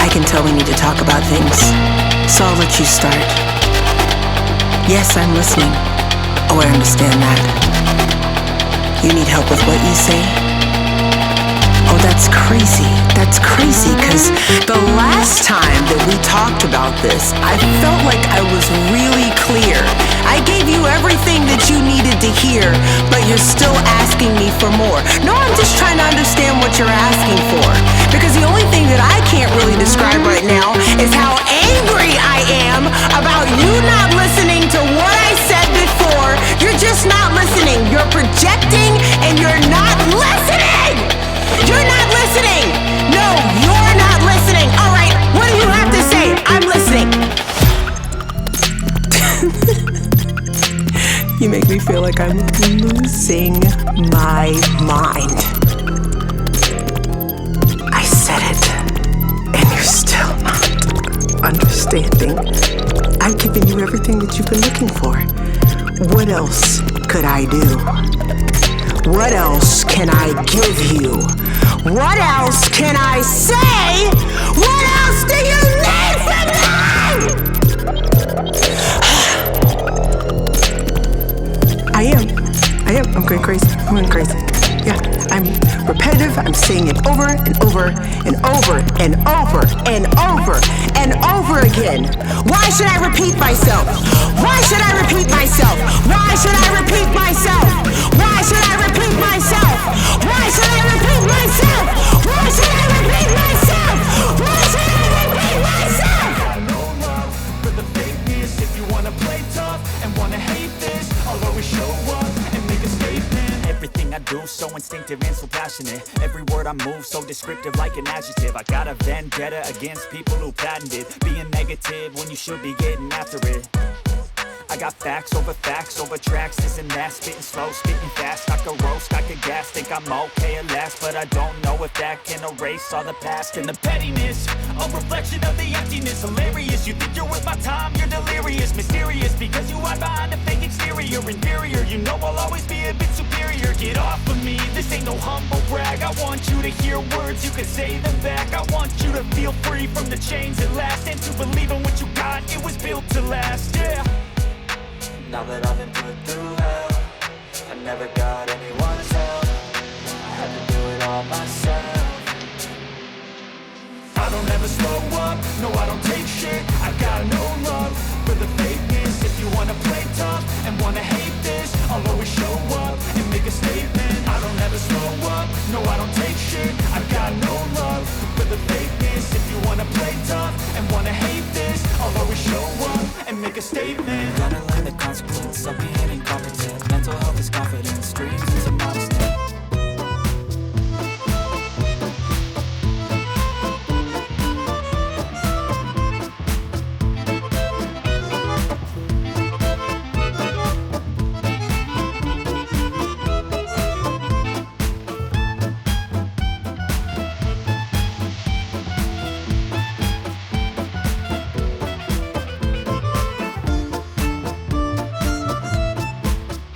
I can tell we need to talk about things, so I'll let you start. Yes, I'm listening. Oh, I understand that. You need help with what you say? Oh, that's crazy. That's crazy, because the last time that we talked about this, I felt like I was really clear. I gave you everything that you needed to hear, but you're still asking me for more. No, I'm just trying to understand what you're asking for, because the only thing that I can't really describe right now is how angry I am about you not listening to what I said before. You're just not listening. You're projecting and you're not listening. You're not listening! No, you're not listening! Alright, what do you have to say? I'm listening! You make me feel like I'm losing my mind. I said it, and you're still not understanding. I've given you everything that you've been looking for. What else could I do? What else can I give you? What else can I say? What else do you need from me? I am. I'm going crazy. Yeah, I'm repetitive. I'm saying it over and over and over and over and over and over again. Why should I repeat myself? Why should I repeat myself? Why should I repeat myself? Why should I repeat myself? Why should I repeat myself? Why should I repeat myself? Why should I repeat myself? Got no love for the fakeness. If you wanna play tough and wanna hate this, I'll always show up and make a statement. Everything I do so instinctive and so passionate. Every word I move so descriptive like an adjective. I got a vendetta against people who patented being negative when you should be getting after it. I got facts over tracks, this and that. Spitting slow, spitting fast. I could roast, I could gas. Think I'm okay at last, but I don't know if that can erase all the past. And the pettiness, a reflection of the emptiness. Hilarious, you think you're worth my time, you're delirious. Mysterious, because you hide behind a fake exterior. Inferior, you know I'll always be a bit superior. Get off of me, this ain't no humble brag. I want you to hear words, you can say them back. I want you to feel free from the chains at last, and to believe in what you got, it was built to last, yeah. Now that I've been put through hell, I never got anyone's help. I had to do it all myself. I don't ever slow up, no I don't take shit. I got no love for the fakeness. If you wanna play tough and wanna hate this, I'll always show up and make a statement. I don't ever slow up, no I don't take shit. I got no love for the fakeness. If you wanna play tough and wanna hate this, I'll always show up and make a statement. Gonna learn the consequence of being incompetent. Mental health is confidence, dreams